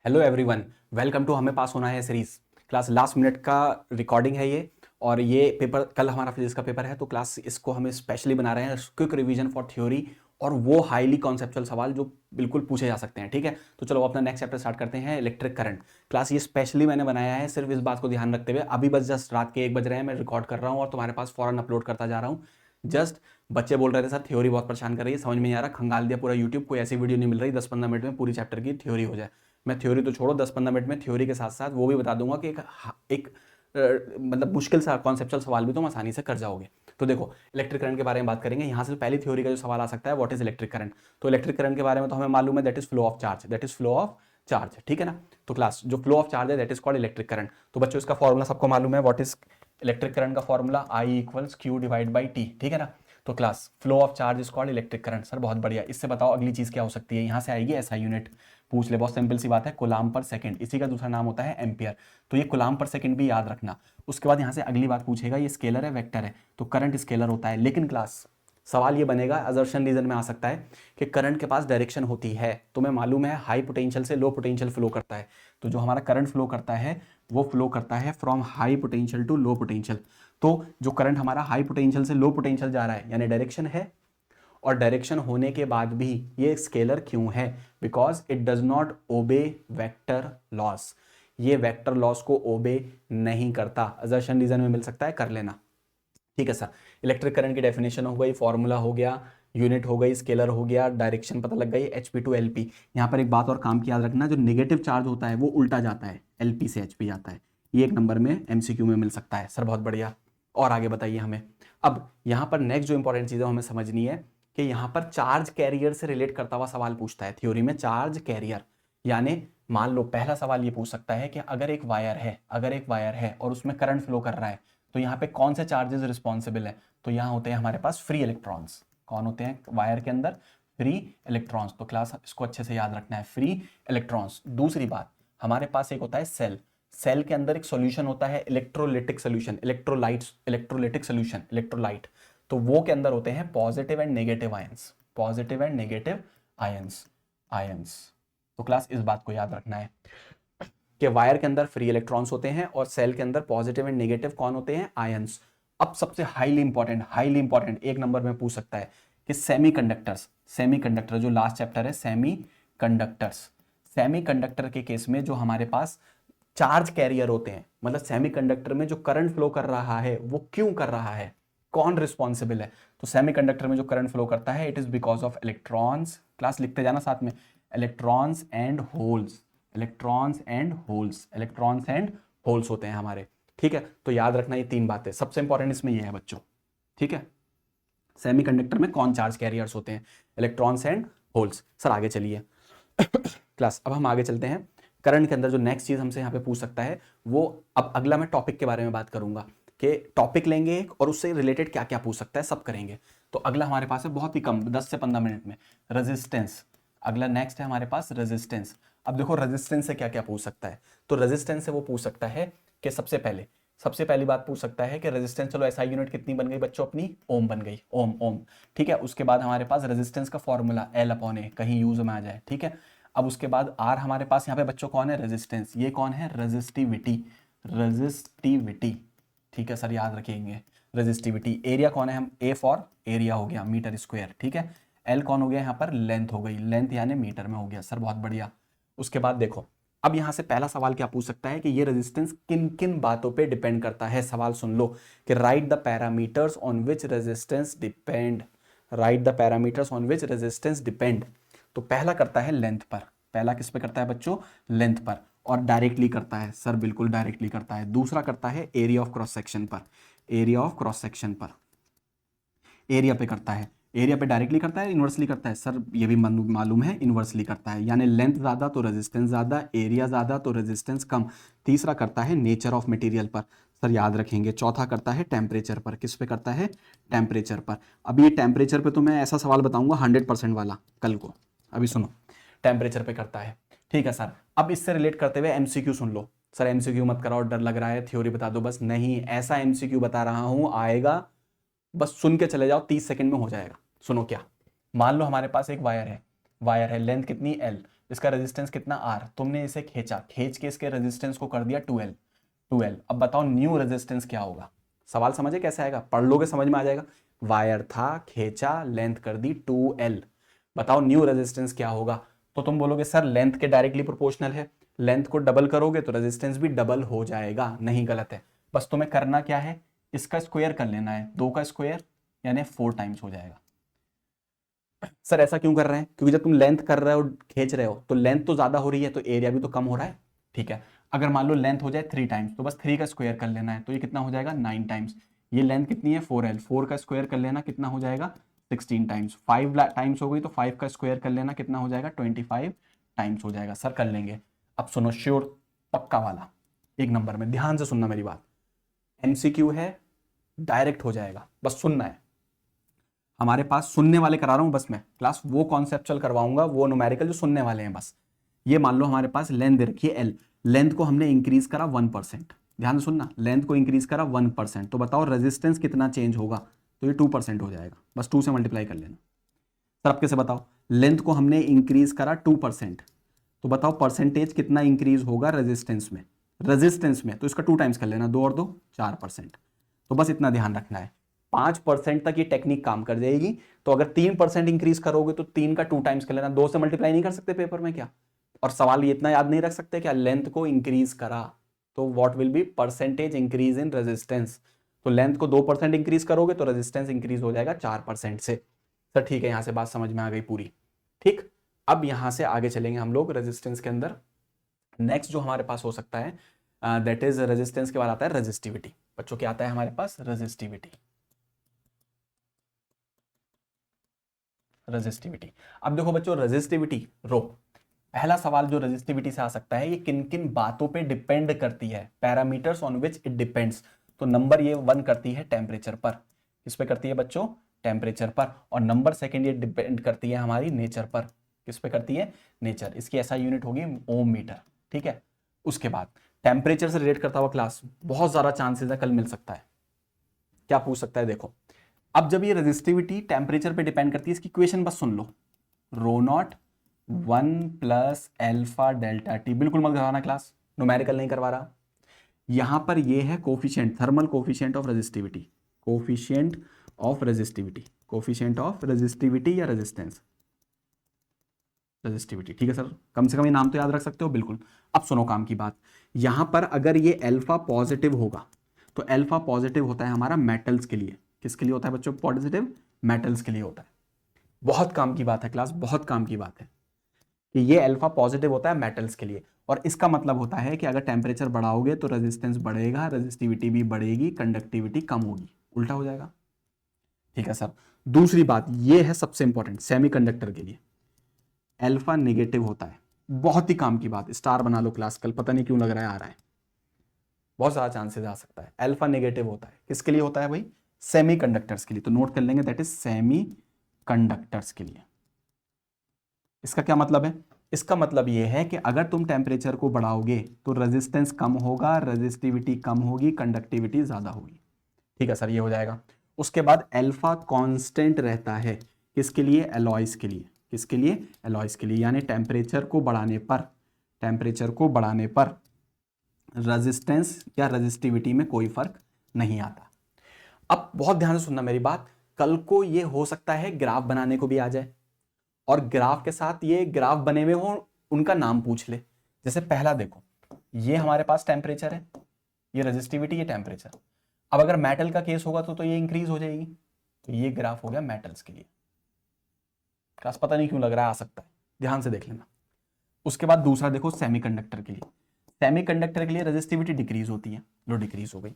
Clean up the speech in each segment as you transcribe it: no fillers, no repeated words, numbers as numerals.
Hello everyone, welcome to हमें पास होना है सीरीज। क्लास लास्ट मिनट का रिकॉर्डिंग है ये, और ये पेपर कल हमारा फिजिक्स का पेपर है, तो क्लास इसको हमें स्पेशली बना रहे हैं क्विक रिवीजन फॉर थ्योरी और वो हाईली कॉन्सेप्चुअल सवाल जो बिल्कुल पूछे जा सकते हैं। ठीक है, तो चलो अपना नेक्स्ट चैप्टर स्टार्ट करते हैं, इलेक्ट्रिक करंट। क्लास ये स्पेशली मैंने बनाया है सिर्फ इस बात को ध्यान रखते हुए, अभी बस जस्ट रात के 1 बज रहे हैं, मैं रिकॉर्ड कर रहा हूँ और तुम्हारे पास फौरन अपलोड करता जा रहा हूँ। जस्ट बच्चे बोल रहे थे सर थ्योरी बहुत परेशान कर रही है, समझ में नहीं आ रहा, खंगाल दिया पूरा यूट्यूब, कोई ऐसी वीडियो नहीं मिल रही 10-15 मिनट में पूरी चैप्टर की थ्योरी हो जाए। मैं थ्योरी तो छोड़ो, 10-15 मिनट में थ्योरी के साथ साथ वो भी बता दूंगा कि एक मतलब मुश्किल सा कॉन्सेप्चुअल सवाल भी तुम आसानी से कर जाओगे। तो देखो, इलेक्ट्रिक करंट के बारे में बात करेंगे। यहाँ से पहली थ्योरी का जो सवाल आ सकता है, व्हाट इज इलेक्ट्रिक करंट। तो इलेक्ट्रिक करंट के बारे में तो हमें मालूम है, that is flow of charge, that is flow of charge. ठीक है ना। तो क्लास जो फ्लो ऑफ चार्ज है that is called electric current. तो बच्चों इसका फॉर्मूला सबको मालूम है, व्हाट इज इलेक्ट्रिक करंट का formula, I equals Q divide by T. ठीक है ना। तो class flow of charge is called electric current. Sir बहुत बढ़िया, इससे बताओ अगली चीज क्या हो सकती है। यहाँ से आएगी एसआई यूनिट, पूछ ले, बहुत सिंपल सी बात है, कूलाम पर सेकंड, इसी का दूसरा नाम होता है एम्पियर। तो ये कूलाम पर सेकंड भी याद रखना। उसके बाद यहाँ से अगली बात पूछेगा, ये स्केलर है वेक्टर है, तो करंट स्केलर होता है। लेकिन क्लास सवाल ये बनेगा, अजर्शन रीजन में आ सकता है कि करंट के पास डायरेक्शन होती है। तुम्हें मालूम है हाई पोटेंशियल से लो पोटेंशियल फ्लो करता है, तो जो हमारा करंट फ्लो करता है वो फ्लो करता है from high potential to low potential. तो जो करंट हमारा हाई पोटेंशियल से लो पोटेंशियल जा रहा है, यानी डायरेक्शन है, और डायरेक्शन होने के बाद भी ये स्केलर क्यों है, because it does not obey vector loss. ये वेक्टर लॉस को ओबे नहीं करता। अजर्शन रीजन में मिल सकता है, कर लेना। ठीक है सर, इलेक्ट्रिक करंट की डेफिनेशन हो गई, फॉर्मूला हो गया, यूनिट हो गई, स्केलर हो गया, डायरेक्शन पता लग गई, एचपी टू एलपी। यहाँ पर एक बात और काम की याद रखना, जो नेगेटिव चार्ज होता है वो उल्टा जाता है, एलपी से एचपी जाता है। ये एक नंबर में एमसीक्यू में मिल सकता है। सर बहुत बढ़िया, और आगे बताइए हमें। अब यहाँ पर नेक्स्ट जो इंपॉर्टेंट चीज़ हमें समझनी है कि यहाँ पर चार्ज कैरियर से रिलेट करता हुआ सवाल पूछता है थ्योरी में, चार्ज कैरियर। यानी मान लो पहला सवाल ये पूछ सकता है कि अगर एक वायर है, अगर एक वायर है और उसमें करंट फ्लो कर रहा है, तो यहाँ पे कौन से चार्जेस रिस्पॉन्सिबल है। तो यहाँ होते हैं हमारे पास फ्री इलेक्ट्रॉन्स। कौन होते हैं वायर के अंदर? Free electrons. तो क्लास इसको अच्छे से याद रखना है, फ्री इलेक्ट्रॉन्स। दूसरी बात, हमारे पास एक होता है सेल, सेल के अंदर एक सॉल्यूशन होता है electrolytic solution, electrolytes, electrolytic solution, electrolyte. तो वो के अंदर होते हैं positive and negative ions, positive and negative ions, ions. तो क्लास इस बात को याद रखना है कि वायर के अंदर फ्री इलेक्ट्रॉन्स होते हैं और सेल के अंदर पॉजिटिव एंड नेगेटिव कौन होते हैं? आयंस। अब सबसे हाईली इंपॉर्टेंट एक नंबर में पूछ सकता है कि सेमीकंडक्टर्स, सेमीकंडक्टर जो लास्ट चैप्टर है, सेमीकंडक्टर्स, सेमीकंडक्टर के केस में जो हमारे पास चार्ज कैरियर होते हैं, मतलब सेमीकंडक्टर में जो करंट फ्लो कर रहा है वो क्यों कर रहा है, कौन रिस्पॉन्सिबल है। तो सेमीकंडक्टर में जो करंट फ्लो करता है, it is because of electrons. Class लिखते जाना साथ में, electrons and holes, electrons and holes, electrons and holes होते हैं हमारे। ठीक है, तो याद रखना ये 3 बातें, सबसे इंपॉर्टेंट इसमें ये है बच्चों। ठीक है, सेमीकंडक्टर में कौन चार्ज कैरियर्स होते हैं? Electrons and holes. सर आगे चलिए क्लास, अब हम आगे चलते हैं। करंट के अंदर जो नेक्स्ट चीज हमसे यहाँ पे पूछ सकता है वो, अब अगला मैं टॉपिक के बारे में बात करूंगा कि टॉपिक लेंगे एक और उससे रिलेटेड क्या क्या पूछ सकता है, सब करेंगे। तो अगला हमारे पास है बहुत ही कम, 10 से 15 मिनट में, रेजिस्टेंस। अगला नेक्स्ट है हमारे पास रेजिस्टेंस। अब देखो रेजिस्टेंस से क्या क्या पूछ सकता है। तो रेजिस्टेंस से वो पूछ सकता है कि सबसे पहली बात पूछ सकता है कि रेजिस्टेंस, चलो एसआई यूनिट कितनी बन गई बच्चों अपनी? ओम बन गई, ओम ओम। ठीक है, उसके बाद हमारे पास रेजिस्टेंस का फॉर्मूला L/A, कहीं यूज में आ जाए। ठीक है, अब उसके बाद आर हमारे पास यहाँ पे बच्चों कौन है? रेजिस्टेंस। ये कौन है? Resistivity, resistivity. ठीक है सर, याद रखेंगे रेजिस्टिविटी। एरिया कौन है? हम ए फॉर एरिया हो गया, मीटर स्क्वायर। ठीक है, एल कौन हो गया यहाँ पर? लेंथ हो गई, लेंथ यानी मीटर में हो गया। सर बहुत बढ़िया। उसके बाद देखो, अब यहां से पहला सवाल क्या पूछ सकता है कि ये रेजिस्टेंस किन किन बातों पे डिपेंड करता है। सवाल सुन लो कि right the parameters on which resistance depend, right the parameters on which resistance depend. तो पहला करता है लेंथ पर, पहला किस पे करता है बच्चों? लेंथ पर, और डायरेक्टली करता है सर, बिल्कुल डायरेक्टली करता है। दूसरा करता है एरिया ऑफ क्रॉस सेक्शन पर, एरिया ऑफ क्रॉस सेक्शन पर, एरिया पे करता है। एरिया पे डायरेक्टली करता है, इन्वर्सली करता है? सर ये भी मालूम है, इन्वर्सली करता है। यानी लेंथ ज्यादा तो रेजिस्टेंस ज्यादा, एरिया ज्यादा तो रेजिस्टेंस कम। तीसरा करता है नेचर ऑफ मटेरियल पर, सर याद रखेंगे। चौथा करता है टेम्परेचर पर, किस पे करता है? टेम्परेचर पर। अब ये टेम्परेचर पे तो मैं ऐसा सवाल बताऊंगा 100% वाला कल को, अभी सुनो। टेम्परेचर पे करता है। ठीक है सर, अब इससे रिलेट करते हुए एमसीक्यू सुन लो। सर एमसीक्यू मत कराओ, डर लग रहा है, थ्योरी बता दो बस। नहीं, ऐसा एमसीक्यू बता रहा हूं आएगा, बस सुन के चले जाओ, 30 सेकंड में हो जाएगा। सुनो क्या, मान लो हमारे पास एक वायर है, वायर है, लेंथ कितनी? L। इसका रेजिस्टेंस कितना R, तुमने इसे खींचा, खींच के इसके रेजिस्टेंस को कर दिया 2L। अब बताओ न्यू रेजिस्टेंस क्या होगा। सवाल समझे कैसे आएगा, पढ़ लोगे समझ में आ जाएगा। वायर था, खींचा, लेंथ कर दी 2L, बताओ न्यू रेजिस्टेंस क्या होगा। तो तुम बोलोगे सर लेंथ के डायरेक्टली प्रोपोर्शनल है, लेंथ को डबल करोगे तो रेजिस्टेंस भी डबल हो जाएगा। नहीं, गलत है। बस तुम्हें करना क्या है, इसका स्क्वायर कर लेना है, 2 का स्क्वायर यानी 4 टाइम्स हो जाएगा। सर ऐसा क्यों कर रहे हैं, क्योंकि जब तुम लेंथ कर रहे हो, खींच रहे हो, तो लेंथ तो ज्यादा हो रही है तो एरिया भी तो कम हो रहा है। ठीक है, अगर मान लो लेंथ हो जाए 3 टाइम्स तो बस 3 का स्क्वायर कर लेना है, तो ये कितना हो जाएगा 9 टाइम्स। ये लेंथ कितनी है 4L, 4 का स्क्वायर कर लेना कितना हो जाएगा 16 टाइम्स। 5 टाइम्स हो गई तो 5 का स्क्वायर कर लेना कितना हो जाएगा 25 टाइम्स हो जाएगा। सर कर लेंगे। अब सुनो, श्योर, पक्का वाला, एक नंबर में, ध्यान से सुनना मेरी बात। एमसीक्यू है, डायरेक्ट हो जाएगा, बस सुनना है। हमारे पास सुनने वाले करा रहा हूं बस मैं क्लास, वो कॉन्सेप्चुअल करवाऊंगा, वो न्यूमेरिकल जो सुनने वाले हैं बस। ये मान लो हमारे पास लेंथ दे रखी है L, लेंथ को हमने इंक्रीज करा 1%, ध्यान से सुनना, लेंथ को इंक्रीज करा 1%, तो बताओ रेजिस्टेंस कितना चेंज होगा, तो ये 2% हो जाएगा, बस 2 से मल्टीप्लाई कर लेना। सर अब कैसे बताओ, लेंथ को हमने इंक्रीज करा 2%, तो बताओ परसेंटेज कितना इंक्रीज होगा रेजिस्टेंस में, तो इसका 2 टाइम्स कर लेना, 2 और 2 4%। तो बस इतना ध्यान रखना है, 5% तक ये टेक्निक काम कर जाएगी। तो अगर 3% इंक्रीज करोगे तो 3 का 2 टाइम्स कर लेना, 2 से मल्टीप्लाई नहीं कर सकते पेपर में क्या। और सवाल ये इतना याद नहीं रख सकते क्या, लेंथ को इंक्रीज करा तो what will be percentage increase in resistance. तो लेंथ को 2% इंक्रीज करोगे तो रेजिस्टेंस इंक्रीज हो जाएगा 4% से। सर ठीक है, यहां से बात समझ में आ गई पूरी। ठीक, अब यहां से आगे चलेंगे हम लोग रेजिस्टेंस के अंदर। नेक्स्ट जो हमारे पास हो सकता है दैट इज रेजिस्टेंस के बाद आता है रेजिस्टिविटी। बच्चों क्या आता है हमारे पास, रेजिस्टिविटी। रेजिस्टिविटी, अब देखो बच्चों रेजिस्टिविटी रो, पहला सवाल जो रेजिस्टिविटी से आ सकता है, ये किन किन बातों पे डिपेंड करती है, parameters on which it depends. तो नंबर ये 1 करती है टेम्परेचर पर, किस पे करती है बच्चों, टेम्परेचर पर। और नंबर सेकंड ये डिपेंड करती है हमारी नेचर पर, किस पे करती है, नेचर, इसकी ऐसा यूनिट होगी ओम मीटर। ठीक है, उसके बाद टेम्परेचर से रिलेट करता हुआ क्लास बहुत ज्यादा चांसेस है कल मिल सकता है। क्या पूछ सकता है देखो, अब जब ये रेजिस्टिविटी टेम्परेचर पे डिपेंड करती है, इसकी इक्वेशन बस सुन लो, rho naught 1 plus alpha delta T, बिल्कुल मत करवाना क्लास, न्यूमेरिकल नहीं करवा रहा। यहां पर ये है coefficient, thermal coefficient of resistivity, coefficient of resistivity, coefficient of resistivity या रेजिस्टेंस, रेजिस्टिविटी। ठीक है सर, कम से कम ये नाम तो याद रख सकते हो, बिल्कुल। अब सुनो काम की बात, यहां पर अगर ये अल्फा पॉजिटिव होगा तो अल्फा पॉजिटिव होता है हमारा मेटल्स के लिए, किसके लिए होता है बच्चों, पॉजिटिव, मेटल्स के लिए होता है। बहुत काम की बात है क्लास, बहुत काम की बात है कि ये अल्फा पॉजिटिव होता है मेटल्स के लिए, और इसका मतलब होता है कि अगर टेम्परेचर बढ़ाओगे तो रेजिस्टेंस बढ़ेगा, रेजिस्टिविटी भी बढ़ेगी, कंडक्टिविटी कम होगी, उल्टा हो जाएगा। ठीक है सर, दूसरी बात ये है सबसे इंपॉर्टेंट, सेमीकंडक्टर के लिए अल्फा नेगेटिव होता है, बहुत ही काम की बात, स्टार बना लो क्लास, कल पता नहीं क्यों लग रहा है आ रहा है, बहुत ज्यादा चांसेस आ सकता है। अल्फा नेगेटिव होता है, किसके लिए होता है भाई, सेमीकंडक्टर्स के लिए, तो नोट कर लेंगे दैट इज सेमी कंडक्टर्स के लिए। इसका क्या मतलब है, इसका मतलब यह है कि अगर तुम टेम्परेचर को बढ़ाओगे तो रेजिस्टेंस कम होगा, रेजिस्टिविटी कम होगी, कंडक्टिविटी ज्यादा होगी। ठीक है सर, ये हो जाएगा। उसके बाद अल्फा कांस्टेंट रहता है, किसके लिए, एलॉयज के लिए, किसके लिए, एलॉयज के लिए, यानी टेम्परेचर को बढ़ाने पर, टेम्परेचर को बढ़ाने पर रेजिस्टेंस या रेजिस्टिविटी में कोई फर्क नहीं आता। अब बहुत ध्यान से सुनना मेरी बात, कल को ये हो सकता है ग्राफ बनाने को भी आ जाए, और ग्राफ के साथ ये ग्राफ बने हुए हो उनका नाम पूछ ले। जैसे पहला देखो, ये हमारे पास टेम्परेचर है, ये रेजिस्टिविटी, ये टेम्परेचर। अब अगर मेटल का केस होगा तो ये इंक्रीज हो जाएगी, तो ये ग्राफ हो गया मेटल्स के लिए। क्लास पता नहीं क्यों लग रहा है, आ सकता है, ध्यान से देख लेना। उसके बाद दूसरा देखो सेमीकंडक्टर के लिए, सेमीकंडक्टर के लिए रेजिस्टिविटी डिक्रीज होती है, लो डिक्रीज हो गई,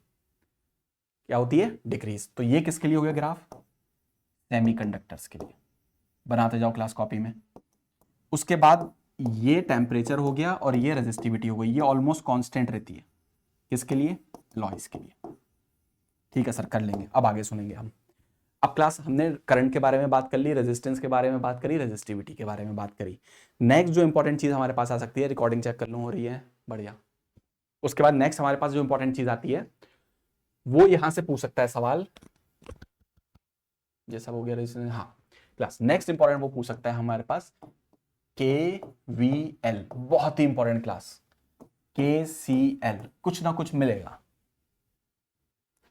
क्या होती है, डिक्रीज। तो ये किसके लिए हो गया ग्राफ, सेमीकंडक्टर्स के लिए, बनाते जाओ क्लास कॉपी में। उसके बाद ये टेम्परेचर हो गया और ये रेजिस्टिविटी हो गई, ये ऑलमोस्ट कांस्टेंट रहती है, किसके लिए, लॉइस के लिए। ठीक है सर, कर लेंगे, अब आगे सुनेंगे हम। अब क्लास हमने करंट के बारे में बात कर ली, रेजिस्टेंस के बारे में बात करी, रेजिस्टिविटी के बारे में बात करी। नेक्स्ट जो इंपॉर्टेंट चीज हमारे पास आ सकती है, रिकॉर्डिंग चेक कर लूं हो रही है, बढ़िया। उसके बाद नेक्स्ट हमारे पास जो इंपॉर्टेंट चीज आती है वो यहां से पूछ सकता है सवाल, ये सब हो गया रेजिस्टेंस, हाँ क्लास नेक्स्ट इंपॉर्टेंट वो पूछ सकता है हमारे पास KVL, बहुत ही इंपॉर्टेंट क्लास, KCL, कुछ ना कुछ मिलेगा,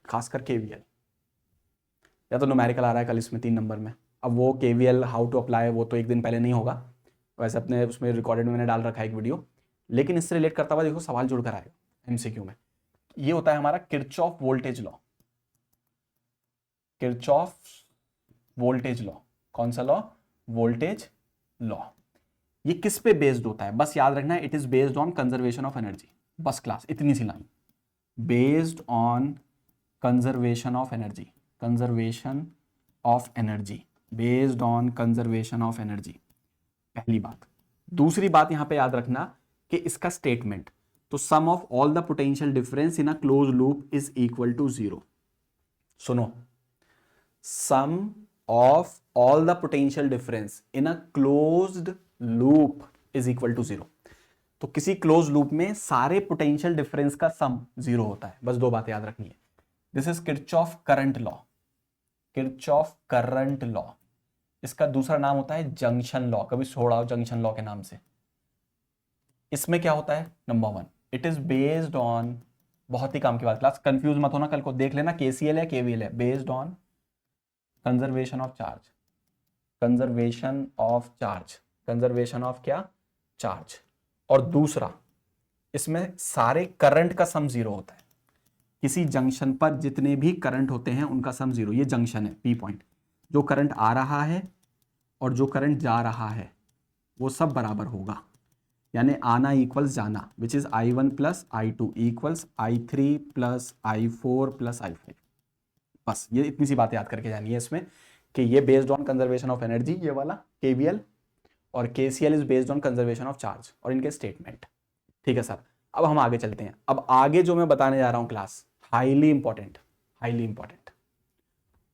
खासकर KVL, या तो न्यूमेरिकल आ रहा है कल इसमें 3 नंबर में। अब वो KVL हाउ टू अप्लाई वो तो एक दिन पहले नहीं होगा, वैसे अपने उसमें रिकॉर्डेड में मैंने डाल रखा है एक वीडियो, लेकिन इससे रिलेट करता हुआ देखो सवाल जुड़ कर आएगा MCQ में। ये होता है हमारा Kirchhoff voltage law, Kirchhoff voltage law, कौन सा लॉ? Voltage law. ये किस पे बेस्ड होता है? बस याद रखना है, it is based on conservation of energy, बस क्लास इतनी सी line, based on conservation of energy, conservation of energy, based on conservation of energy, पहली बात। दूसरी बात यहां पे याद रखना कि इसका स्टेटमेंट, तो sum of all the potential difference in a close loop is equal to 0। सुनो, sum of all the potential difference in a closed loop is equal to 0। तो किसी क्लोज लूप में सारे पोटेंशियल डिफरेंस का सम 0 होता है, बस 2 बातें याद रखनी है। This is Kirchhoff current law, Kirchhoff current law. इसका दूसरा नाम होता है जंक्शन लॉ, कभी छोड़ा हो जंक्शन लॉ के नाम से। इसमें क्या होता है? Number 1, it is based on, बहुत ही काम की बात क्लास, कंफ्यूज मत होना, कल को देख लेना KCL है KVL है, based on conservation of charge, conservation of charge, conservation of क्या? चार्ज। और दूसरा, इसमें सारे करंट का सम 0 होता है, किसी जंक्शन पर जितने भी करंट होते हैं उनका सम 0। ये जंक्शन है, P पॉइंट, जो करंट आ रहा है और जो करंट जा रहा है वो सब बराबर होगा, यानी आना इक्वल्स जाना, which is I1 plus I2 equals I3 plus I4 plus I5। बस ये इतनी सी बात याद करके जानी है इसमें, कि ये based on conservation of energy ये वाला KVL, और KCL is based on conservation of charge, और इनके स्टेटमेंट। ठीक है सर, अब हम आगे चलते हैं। अब आगे जो मैं बताने जा रहा हूं class, highly important, highly important.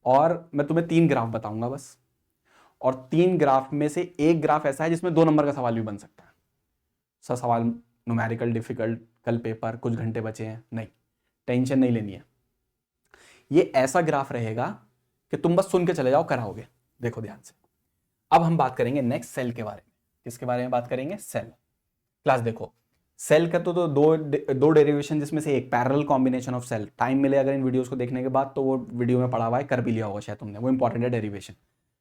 और मैं तुम्हें 3 ग्राफ बताऊंगा बस, और 3 ग्राफ में से एक ग्राफ ऐसा है जिसमें 2 नंबर का सवाल भी बन सकता है। सर सवाल न्यूमेरिकल डिफिकल्ट, कल पेपर, कुछ घंटे बचे हैं, नहीं, टेंशन नहीं लेनी है। ये ऐसा ग्राफ रहेगा कि तुम बस सुन के चले जाओ, कराओगे। देखो ध्यान से, अब हम बात करेंगे नेक्स्ट सेल के बारे में। किसके बारे में बात करेंगे? सेल। क्लास देखो, सेल का तो दो डेरिवेशन, जिसमें से एक parallel combination of cell. Time मिले अगर इन वीडियोस को देखने के बाद तो वो वीडियो में पढ़ा हुआ है, कर भी लिया होगा शायद तुमने, वो इंपॉर्टेंट है डेरिवेशन।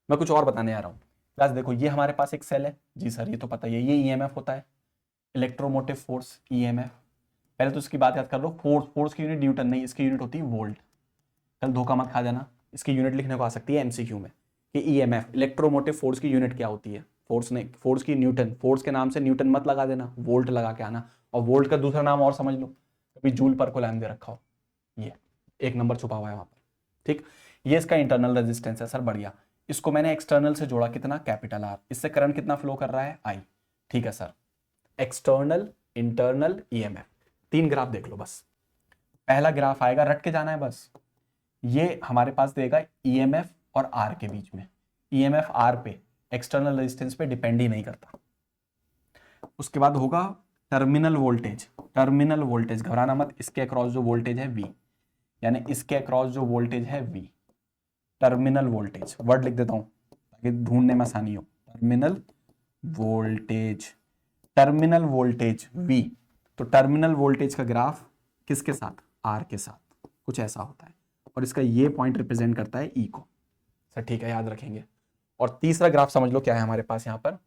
मैं कुछ और बताने आ रहा हूँ। क्लास देखो, ये हमारे पास एक सेल है जी सर, ये तो पता ही है, ये EMF होता है, इलेक्ट्रोमोटिव फोर्स, EMF। पहले तो इसकी बात याद कर लो, फोर्स की यूनिट न्यूटन नहीं, इसकी यूनिट होती है वोल्ट। कल धोखा मत खा जाना, इसकी यूनिट लिखने को आ सकती है MCQ में कि EMF, इलेक्ट्रोमोटिव फोर्स की यूनिट क्या होती है? फोर्स नहीं, फोर्स की न्यूटन, फोर्स के नाम से न्यूटन मत लगा देना, वोल्ट लगा के आना। और वोल्ट का दूसरा नाम और समझ लो, कभी जूल पर कोलैम दे रखा हो, ये 1 नंबर छुपा हुआ है वहां पर। ठीक, ये इसका इंटरनल रेजिस्टेंस है सर, बढ़िया। इसको मैंने एक्सटर्नल से जोड़ा, कितना? Capital R। इससे करंट कितना फ्लो कर रहा है? I। ठीक है sir, external, internal, EMF। 3 graph देख लो बस। पहला ग्राफ आएगा, रट के जाना है बस, ये हमारे पास देगा EMF और R के बीच में। EMF R पे, एक्सटर्नल रेजिस्टेंस पे डिपेंड ही नहीं करता। उसके बाद होगा टर्मिनल वोल्टेज, टर्मिनल वोल्टेज, घबराना मत, इसके अक्रॉस जो वोल्टेज है V, यानी इसके अक्रॉस जो वोल्टेज है V, टर्मिनल वोल्टेज। वर्ड लिख देता हूं ताकि ढूंढने में आसानी हो, terminal voltage, terminal voltage V। तो टर्मिनल वोल्टेज का ग्राफ किसके साथ? R के साथ, कुछ ऐसा होता है, और इसका ये पॉइंट रिप्रेजेंट करता है E को। सर ठीक है, याद रखेंगे। और तीसरा ग्राफ समझ लो क्या है हमारे पास यहां पर,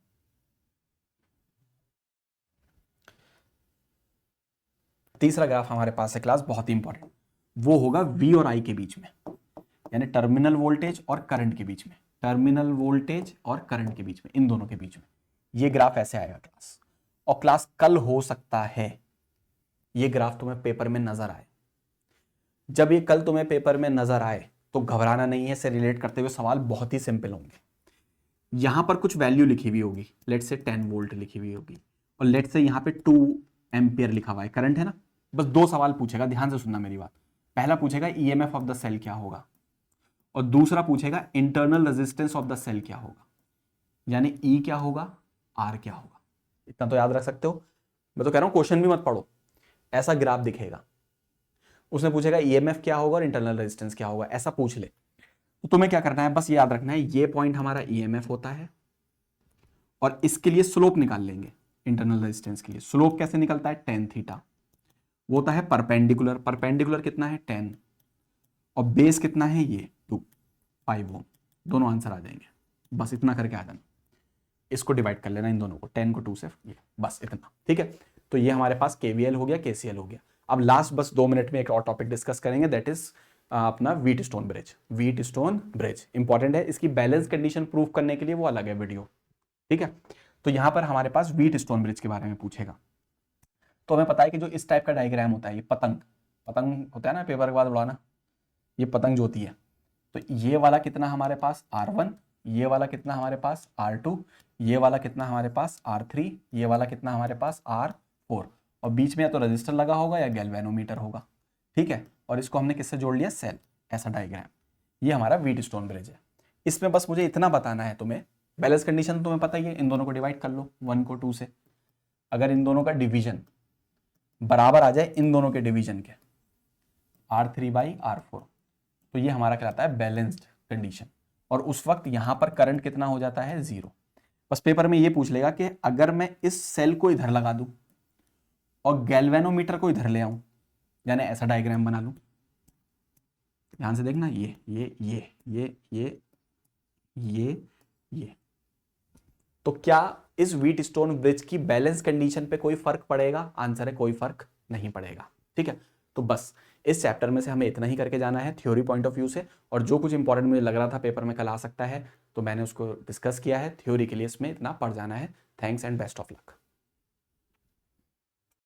तीसरा ग्राफ हमारे पास है क्लास, बहुत ही इंपॉर्टेंट, वो होगा V और I के बीच में, यानी टर्मिनल वोल्टेज और करंट के बीच में, टर्मिनल वोल्टेज और करंट के बीच में, इन दोनों के बीच में ये ग्राफ ऐसे आएगा क्लास। और क्लास कल हो सकता है ये ग्राफ तुम्हें पेपर में नजर आए। जब ये कल तुम्हें पेपर में नजर आए तो घबराना नहीं है, से रिलेट करते हुए सवाल बहुत ही सिंपल होंगे। यहां पर कुछ वैल्यू लिखी हुई होगी, लेट से 10 वोल्ट लिखी हुई होगी, और लेट से यहां पे 2 एम्पियर लिखा हुआ है, करंट है ना। बस 2 सवाल पूछेगा, ध्यान से सुनना मेरी बात। पहला पूछेगा EMF ऑफ द सेल क्या होगा, और दूसरा पूछेगा internal resistance of the cell क्या होगा, यानी E क्या होगा, R क्या होगा। इतना तो याद रख सकते हो। मैं तो कह रहा हूं क्वेश्चन भी मत पढ़ो, ऐसा ग्राफ दिखेगा, उसने पूछेगा EMF क्या होगा और इंटरनल रेजिस्टेंस क्या होगा, ऐसा पूछ ले। तो तुम्हें क्या करना है, बस याद रखना है, ये पॉइंट हमारा EMF होता है और इसके लिए स्लोप निकाल लेंगे। इंटरनल रेजिस्टेंस के लिए स्लोप कैसे निकलता है, टेन थीटा। वो होता है परपेंडिकुलर, परपेंडिकुलर कितना है 10, और बेस कितना है ये 2, 5 ओम। दोनों आंसर आ जाएंगे, बस इतना करके आ जाना। इसको डिवाइड कर लेना इन दोनों को, 10 को 2 से, ये बस इतना, ठीक है। तो ये हमारे पास KVL हो गया, KCL हो गया। अब लास्ट बस 2 मिनट में एक और टॉपिक डिस्कस करेंगे, दैट इज अपना Wheatstone bridge. Wheatstone bridge important है, इसकी बैलेंस कंडीशन प्रूव करने के लिए वो अलग है वीडियो, ठीक है। तो यहां पर हमारे पास व्हीटस्टोन ब्रिज के बारे में पूछेगा। तो हमें पता है कि जो इस टाइप का डायग्राम होता है, ये पतंग, पतंग होता है ना पेपर के बाद उड़ाना, ये पतंग जो होती है। तो ये वाला कितना हमारे पास R1, ये वाला कितना हमारे पास R2, ये वाला कितना हमारे पास R3, ये वाला कितना हमारे पास R4, और बीच में या तो रजिस्टर लगा होगा या गैल्वेनोमीटर होगा, ठीक है। और इसको हमने किससे जोड़ लिया, सेल, ऐसा डायग्राम। ये हमारा व्हीटस्टोन ब्रिज है। इसमें बस मुझे इतना बताना है तुम्हें, बैलेंस कंडीशन तुम्हें पता ही है, इन दोनों को डिवाइड कर लो 1 को 2 से। अगर इन दोनों का डिवीजन बराबर आ जाए इन दोनों के डिवीजन के, R3/R4, तो ये हमारा कहलाता है बैलेंस्ड कंडीशन। और उस वक्त यहां पर करंट कितना हो जाता है, 0। बस पेपर में ये पूछ लेगा कि अगर मैं इस सेल को इधर लगा दूं और गैल्वेनोमीटर को इधर ले आऊं, यानी ऐसा डायग्राम बना लूं, ध्यान से देखना, ये, तो क्या इस व्हीटस्टोन ब्रिज की बैलेंस कंडीशन पे कोई फर्क पड़ेगा, आंसर है कोई फर्क नहीं पड़ेगा, ठीक है। तो बस इस चैप्टर में से हमें इतना ही करके जाना है थ्योरी पॉइंट ऑफ व्यू से, और जो कुछ इंपॉर्टेंट मुझे लग रहा था पेपर में कल आ सकता है तो मैंने उसको डिस्कस किया है। थ्योरी के लिए इसमें इतना पढ़ जाना है। Thanks and best of luck.